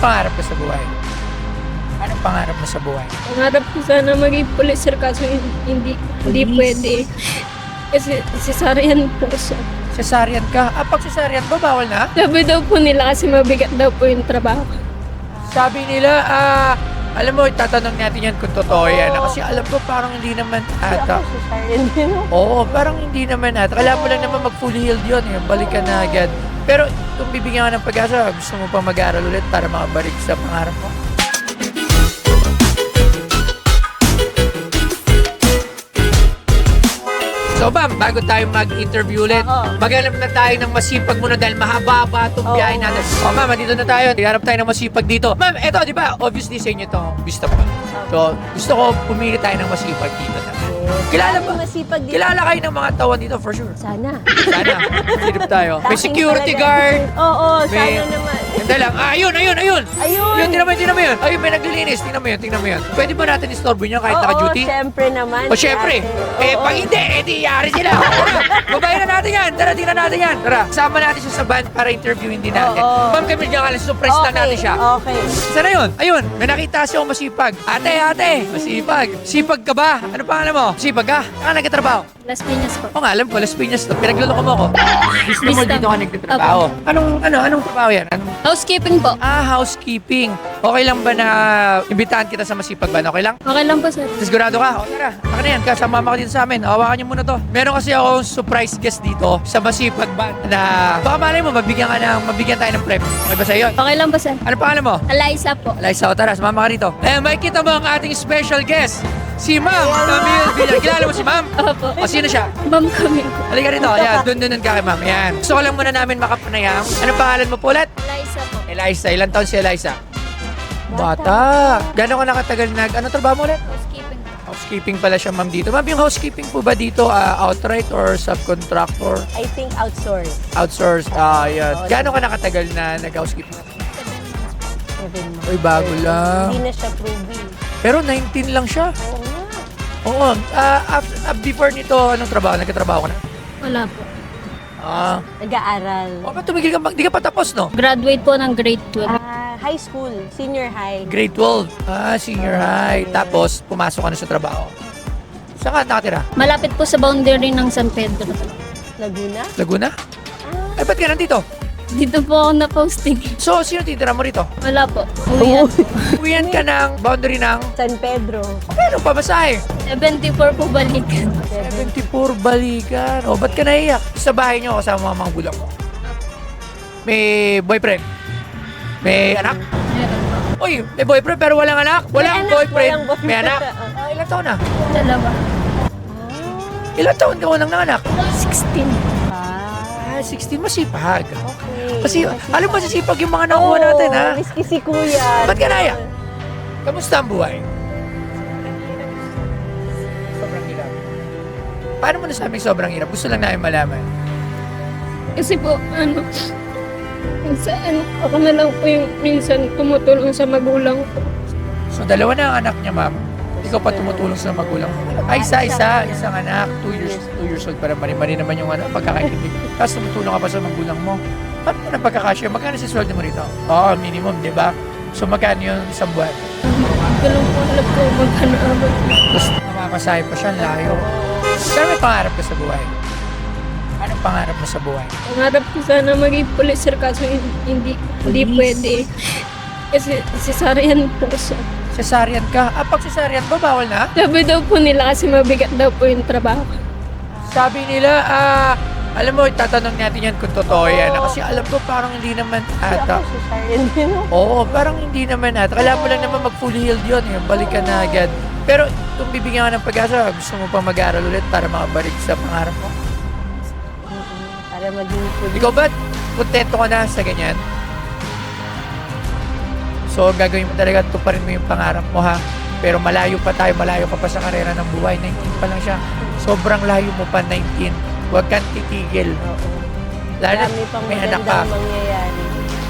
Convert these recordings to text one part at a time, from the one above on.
pangarap ko sa buhay? Anong pangarap mo sa buhay? Pangarap ko sana maging pulis, sir, kaso hindi pwede. Kasi cesarean po siya. Cesarean ka? Pag cesarean ba, bawal na? Sabi daw po nila kasi mabigat daw po yung trabaho. Sabi nila, alam mo, tatanong natin yan kung totoo yan. Kasi alam ko parang hindi naman ata. Cesarean din. Oo, parang hindi naman ata. Kailangan mo lang naman mag-fully healed yun. Balik ka na agad. Pero kung bibigyan ka ng pag-asa, gusto mo pa mag-aaral ulit para makabalik sa pangarap mo? So ma'am, bago tayo mag-interview ulit, maghanap na tayo ng masipag muna dahil mahaba-haba itong biyahe natin. Ma'am, dito na tayo. Maghanap tayo ng masipag dito. Ma'am, eto, di ba? Obviously sa inyo itong Vista pa. So, gusto ko pumili tayo ng masipag dito naman. Kilala ba? Masipag dito. Kilala kayo ng mga tawan dito for sure. Sana. Sana. Silip tayo. May Dating security talaga. guard. Oo, May- sana naman. Hindi lang. Ayun. Ayun. Tingnan mo yun. Ayun, may naglilinis. Tingnan mo yun. Pwede ba natin istorbo niya kahit naka-duty? Oo, syempre naman. O syempre. ate. Oo. Pag hindi, edi yari sila. Babayin na natin yan. Tara, tingnan natin yan. Tara, sama natin siya sa band para interviewin din natin. Oo. Ma'am, kami dyan ka lang. Surprise lang natin siya. Okay. Sana yun? Ayun, may nakita siya masipag. Ate, masipag. Sipag ka ba? Ano pangalan mo? Sipag ka? Saan ka nagtatrabaho? Las Piñas po. Oo nga, alam ko, Las Piñas to. Pinagluloko mo ako. Gusto mo Vista. dito ka nagtatrabaho. Anong trabaho yan? Housekeeping po. Housekeeping. Okay lang ba na imbitahan kita sa masipag ba? Okay lang? Okay lang po, sir. Sigurado ka? O tara, baka na yan. Kasama ka dito sa amin. Hawakan niyo muna to. Meron kasi akong surprise guest dito sa masipag band na baka malay mo, mabigyan tayo ng premyo. Okay ba sa iyo? Okay lang po, sir. Ano pangalan mo? Eliza po. Liza, o tara, sumama ka rito. Makikita mo ang ating special guest. Si Ma'am Camille Villar. Kilala mo si Ma'am? Opo. O sino siya? Ma'am kami. Halika rito. Ayan, dun ka kay Ma'am. Ayan. Gusto ko lang muna namin makapanayam. Anong pangalan mo po ulit? Eliza po. Eliza. Ilan taon si Eliza? Bata. Gano'n ka nakatagal anong trabaho mo ulit? Housekeeping po. Housekeeping pala siya, ma'am, dito. Ma'am, yung housekeeping po ba dito, outright or subcontractor? I think outsource. Outsourced? Yan. Gano'n ka nakatagal na nag-housekeeping? 7 months. Uy, bago lang. Hindi na siya proving. Pero 19 lang siya. Oo nga. Oo. Before nito, anong trabaho? Nagkatrabaho ka na? Wala po. Nag-aaral. Ba't tumigil ka? Di ka pa tapos, no? Graduate po ng grade 12. High school. Senior high. Grade 12. Senior high. Tapos, pumasok ka na sa trabaho. Saan ka nakatira? Malapit po sa boundary ng San Pedro. Laguna. Laguna? Ay, ba't ka nandito? Dito po ako na-posting. So, sino titira mo rito? Wala po. Uwian. Uwian ka ng boundary ng... San Pedro. Pero pamasahe. 74 po balikan. 74 balikan. Ba't ka naiyak? Sa bahay niyo kasama mga gulang mo. May boyfriend? May anak? Meron po. Uy, may boyfriend pero walang anak? Walang anak, boyfriend? walang boyfriend. May anak? Ilang taon na? Dalawa. Ilang taon ka unang nanganak? 16. 16, masipag. Okay. Kasi, alam mo, masisipag yung mga nakuha natin, ha? Risky si kuya. Ba't ka naiyak? Kamusta ang buhay? Sobrang hirap. Paano mo nasabing sobrang hirap? Gusto lang namin malaman. Kasi po, ako na lang po yung minsan tumutulong sa magulang ko. So, dalawa na ang anak niya, ma'am. Ikaw pa tumutulong sa magulang mo. Isang anak, 2 years old, para mari-mari naman yung pagkakaintindi. Tapos tumutulong ka pa sa magulang mo. Paano mo na pagkakasya? Magkano si sweldo mo rito? Minimum, di ba? So, magkano yung isang buwan? Hindi lang po alam ko magkano-abot. Tapos, namamasahe pa siya, layo. Pero may pangarap ka sa buhay? Anong pangarap mo sa buhay? Pangarap ko sana maging pulis, sir, kaso hindi pwede. Kasi cesarean po siya. Cesarean ka? Pag cesarean ba, bawal na? Sabi daw po nila kasi mabigat daw po yung trabaho. Sabi nila, alam mo, tatanong natin yan kung totoo yan. Kasi alam ko parang hindi naman ata. Cesarean din. Oo, parang hindi naman ata. Kailangan mo lang naman mag-fully healed yun. Balik ka na agad. Pero kung bibigyan ka ng pag-asa, gusto mo pa mag-aaral ulit para makabalik sa pangarap mo? Para maging pulis. Ikaw ba, kontento ka na sa ganyan? So, gagawin mo talaga, tuparin mo yung pangarap mo, ha? Pero malayo pa tayo, malayo ka pa sa karera ng buhay. 19 pa lang siya. Sobrang layo mo pa, 19. Huwag kang titigil. Lalo na Marami pang may anak ka. magandang mangyayari.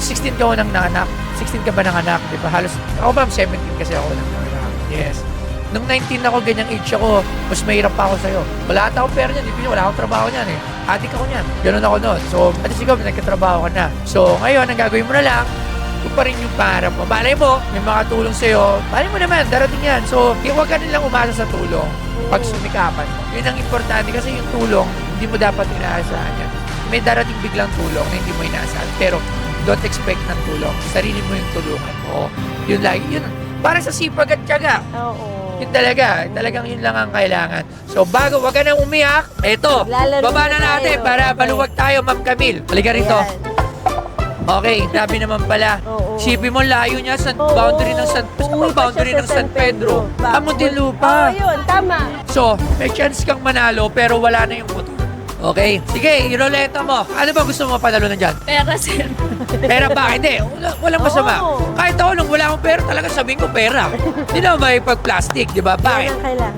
16 ka unang nanganak. 16 ka ba nanganak? Di ba? Halos, ako ba, 17 kasi ako nanganak. Yes. Nung 19 ako, ganyang age ako, mas mahirap pa ako sa'yo. Wala ata akong pera niyan. Wala akong trabaho niyan eh. Adik ako niyan. Ganun ako noon. So, at least ikaw, nagkatrabaho ka na. So, ngayon, ang gagawin mo na lang, pa rin yung pangarap mo. Malay mo, may makatulong sa'yo. Malay mo naman, darating yan. So, huwag ka nilang umasa sa tulong pag sumikapan mo. Yun ang importante kasi yung tulong, hindi mo dapat inaasahan yan. May darating biglang tulong na hindi mo inaasahan. Pero, don't expect ng tulong. Sarili mo yung tulungan mo. Yun lagi, yun. Parang sa sipag at tiyaga. Oo. Yun talaga, talagang yun lang ang kailangan. So, bago, wag ka nang umiyak. Eto, Lalaro baba na na natin tayo. para Okay. maluwag tayo, Ma'am Camille. Halika rito. Ayan. Okay, grabe naman pala. Oo. Sipin mo layo niya sa Oo. boundary ng San Pedro. Uuwi pa Boundary siya ng sa San Pedro. Bago. Muntinlupa. Oo, yun. Tama. So, may chance kang manalo pero wala na yung motor. Okay? Sige, iroleta mo. Ano ba gusto mo panalo na dyan? Pera, sir. Pera ba? Hindi. Walang masama. Oo. Kahit ako nung wala akong pera, talaga sabihin ko pera. Hindi na may pag-plastic, di ba? Yan Bakit? ang kailangan.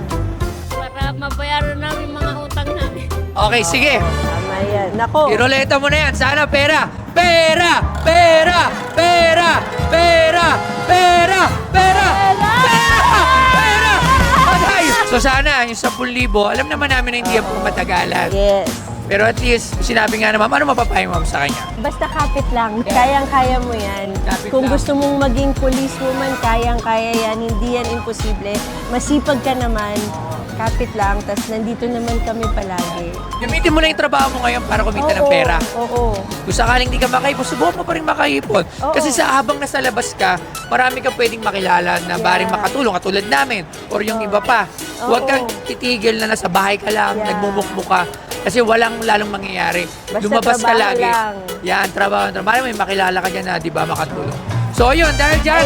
Para mabayaran namin mga utang namin. Okay, sige. Tama yan. Nako. Iroleta mo na yan. Sana pera. Pera! Pera! Pera! Pera! Pera! Pera! Pera! Pera! Patay! So sana, yung 10,000, alam naman namin na hindi yan po matagalan. Yes. Pero at least, sinabi nga naman, ano mapapayo mo sa kanya? Basta kapit lang. Kayang-kaya mo yan. Kapit Kung lang. gusto mong maging policewoman, kayang-kaya yan. Hindi yan imposible. Masipag ka naman. Kapit lang. Tapos nandito naman kami palagi. Gamitin mo na yung trabaho mo ngayon para kumita ng Oo, pera. Oo. Kung sakaling di ka makaipon, subukan mo pa rin makaipon. Oo. Kasi sa habang nasa labas ka, marami kang pwedeng makilala na baring Yeah. makatulong katulad namin or yung Oo. iba pa. Huwag Oo. kang titigil na nasa bahay ka lang, Yeah. nagmumukmuk ka. Kasi walang lalong mangyayari. Basta Lumabas ka trabaho lagi. lang. Yan, trabaho. Marami may makilala ka dyan na di ba makatulong. So yun, dahil dyan,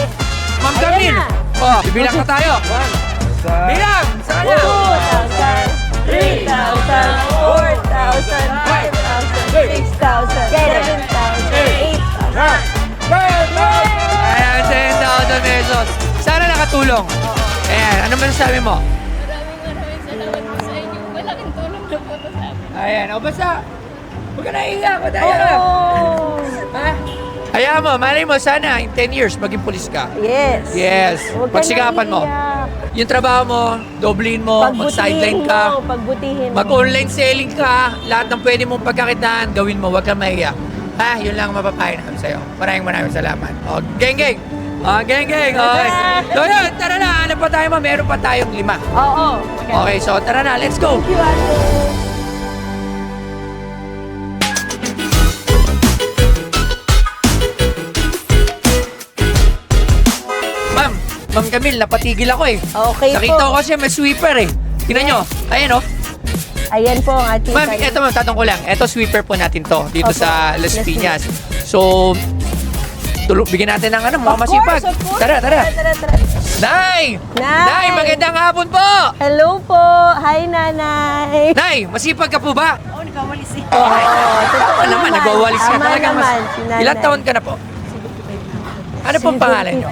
Ma'am Ayan Camille. na. Oh, bibilang na tayo. Bilang! Sana! 2,000, 3,000, 4,000, 5,000, 6,000, 7,000, 8,000. Ayan, 10,000 pesos. Sana nakatulong. Ayan, ano masasabi mo? Maraming salamat po sa inyo. Malaking tulong na po ito sa amin. Ayan, o basta, huwag ka naiiyak, madaya ka. Oo. Ha? Hayaan mo, malay mo, sana in 10 years maging pulis ka. Yes. Yes, Huwag ka pagsikapan mo. naiiyak. Yung trabaho mo, doblin mo, mag-sideline ka, Pagbutihin mo. mag-online selling ka, lahat ng pwede mong pagkakitaan, gawin mo, huwag kang maiiyak. Ha, yun lang ang mapapayo namin sa'yo. Maraming salamat. O, geng-geng! O, geng-geng! Okay. So yun, tara na, ano pa tayo mo? Meron pa tayong 5. Oo. Okay, so tara na, let's go! Thank you, Ate. Ma'am Camille, napatigil ako eh. Okay Nakita ko po. kasi may sweeper eh. Tingnan nyo. Ayan oh. Ayan po ang ating... Ma'am, eto ma'am, tatong ko lang. Eto sweeper po natin to dito Opo. sa Las Las Piñas. So, bigyan natin ng ano, mga masipag. Of course. Tara. Tara. Nay! Nay! Magandang hapon po! Hello po. Hi, Nanay. Nay, masipag ka po ba? Oo, nagwawalis eh. Ano naman, nagwawalis ka Tama talaga. naman, si Nanay. Ilang taon ka na po? Ano pong pangalan nyo?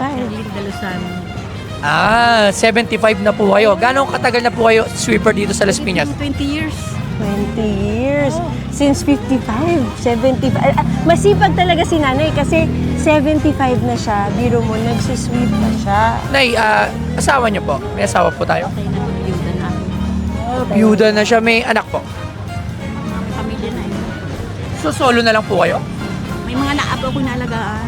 75 na po kayo. Gano'ng katagal na po kayo sweeper dito sa Las Piñas? 20 years. 20 years. Since 55, 75. Masipag talaga si Nanay kasi 75 na siya. Biro mo, nagsusweep pa siya. Nay, asawa niyo po? May asawa po tayo? Okay na po yung na ako. Byuda na siya, may anak po. Mga pamilya na yun. So, solo na lang po kayo? May mga naapo ko nalagaan.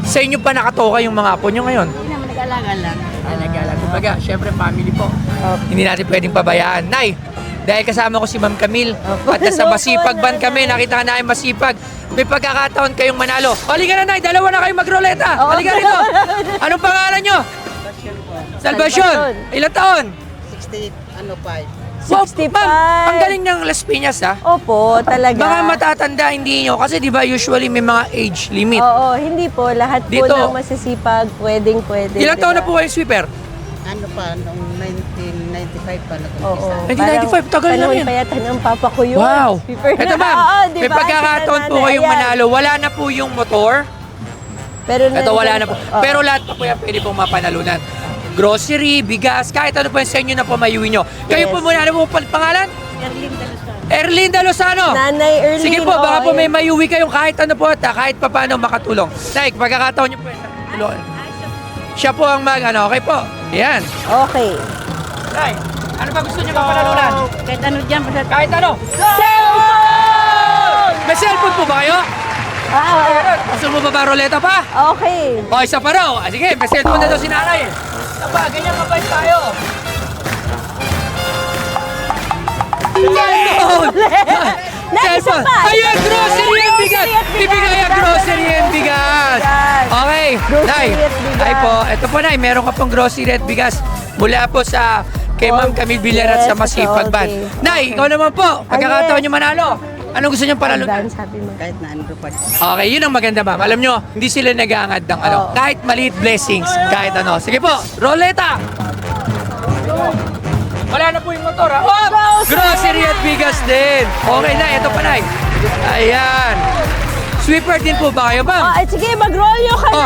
Sa inyo pa nakatoka yung mga apo nyo ngayon? Hindi naman nag-alaga lang. Talaga lang. Kumbaga, syempre family po. Okay. Hindi natin pwedeng pabayaan. Nay, dahil kasama ko si Ma'am Camille, Opo. at nasa Opo, masipag ban kami, Nanay. nakita ka namin masipag. May pagkakataon kayong manalo. Halika na, Nay, dalawa na kayong magroleta. Oo. Halika rito. Anong pangalan nyo? Salvation. Ilang taon? 65. Wow, ma'am, ang galing ng Las Piñas, ha? Opo, talaga. Baka matatanda, hindi nyo. Kasi di ba usually may mga age limit. Oo, hindi po. Lahat po Dito. ng masasipag, pwede. Ilang taon na diba? po kayo sweeper? Ano pa, noong 1995 pa Oo. nag-umpisa. 1995, tagal na panahon yun. pa yata ng papa ko yun. Wow! Super Ito na. ma'am, Oo, diba? may pagkakataon po Kita kayong Ayan. manalo. Wala na po yung motor. Pero Ito wala na po. Oo. Pero lahat pa po yan pwede pong mapanalunan. Grocery, bigas, kahit ano po yung sa inyo na pumayuin nyo. Kayo Yes. po muna, ano po pangalan? Erling Dalusan. Erlinda Lozano. Nanay Erlene. Sige po, baka po oo, may ayan. mayuwi kayong kahit ano po at kahit pa paano makatulong. Like, pagkakataon nyo po yan. Siya po ang ano, okay po. Yan. Okay. Nay, ano ba gusto nyo mapanalunan? Kahit ano dyan, basta Kahit ano. Cellphone! May cellphone po ba kayo? Gusto mo ba roleta pa? Okay. O, isa pa raw. Sige, may cellphone na daw si nanay. Aba, ganyan mabait tayo. Cellphone! Isa pa. Ayan, grocery and bigas! Bibigay ang grocery and bigas! Okay, Nay. at bigas. Ay po, ito po Nay, meron ka pong grocery at bigas mula po sa kay Ma'am Camille Villar at sa Yes, Masipag okay. Band. Nay, ikaw naman po, pagkakataon nyo manalo. Anong gusto nyo panalunan? Dance, sabi mo. Kahit na ano pa. Okay, yun ang maganda ma'am. Alam nyo, hindi sila nag-aangad ng ano. Oo. Kahit maliit blessings, kahit ano. Sige po, roleta! Wala na po yung motor ha. Oh! Grocery at bigas din. Okay na, ito pa na. Ayan. Sweeper din po ba kayo ma'am? Ay, sige, mag-roll nyo ka na.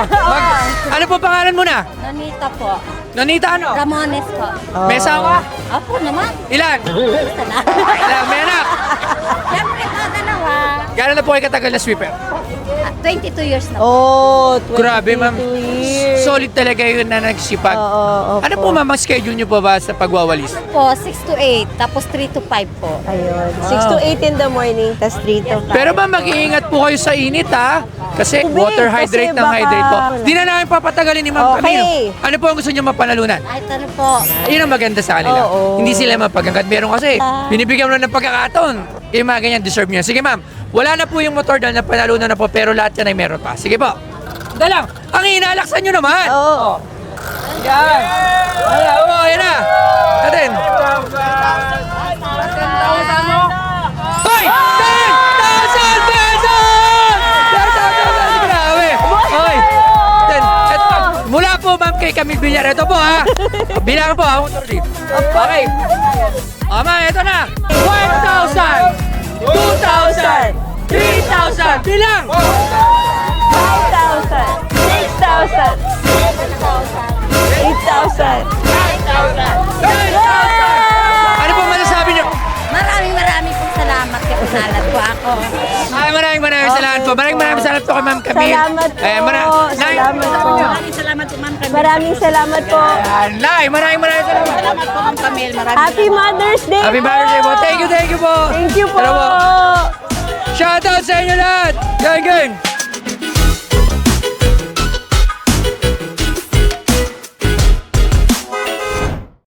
Ano po pangalan mo na? Nanita po. Nanita ano? Ramones po. May asawa? Ako naman. Ilan? Basta na. Ilan? May anak? Siyempre po, dalawa. Gano'n na po kayo katagal na sweeper? 22 years na po. Oh, 22 Grabe, ma'am. years. Solid talaga yun na nagsipag. Oo, Ano po ma'am ang schedule nyo po ba sa pagwawalis? Po, 6 to 8, tapos 3 to 5 po. Ayun. 6 to 8 in the morning, tas 3 to 5. Pero ba mag-iingat po kayo sa init ha? Kasi Tubig, water kasi hydrate ng baka- hydrate po. Di na namin papatagalin ni Ma'am Okay. Camilo. Ano po ang gusto niyo mapanalunan? Ay, ano po. Yun ang maganda sa kanila. Oo. Hindi sila mapagangkat. Meron kasi, binibigyan mo na ng pagkakataon. Yung mga ganyan, deserve nyo. Sige ma'am, wala na po yung motor dahil napanalunan na po, pero lahat yan ay meron pa. Sige po. Dalang, ang inalaksan nyo naman. Oo. Yan. Ayan, ayan na. Atin. Hoy! 10,000 pesos! 10,000! Grabe! Okay. Ito, mula po ma'am kay Camille Villar. Ito po ha. Bilangan po ha. Okay. Ama, ito na. 1,000! 2,000! 3,000! Bilang! 5,000, 6,000, 8,000. 10,000! Ano po masasabi niyo? Maraming pong salamat kay Unalat po ako. Ay, maraming salamat po. Maraming salamat po kay Ma'am Camille. Salamat po. Nay, Salamat po. Maraming salamat po, Ma'am Camille. Maraming salamat po. Nay, maraming salamat. Salamat po, Ma'am Camille. Maraming Happy Mother's Day Happy Mother's Day po. Thank you po. Thank you po. Tara po. Shoutout sa inyo lahat. Gang, gang.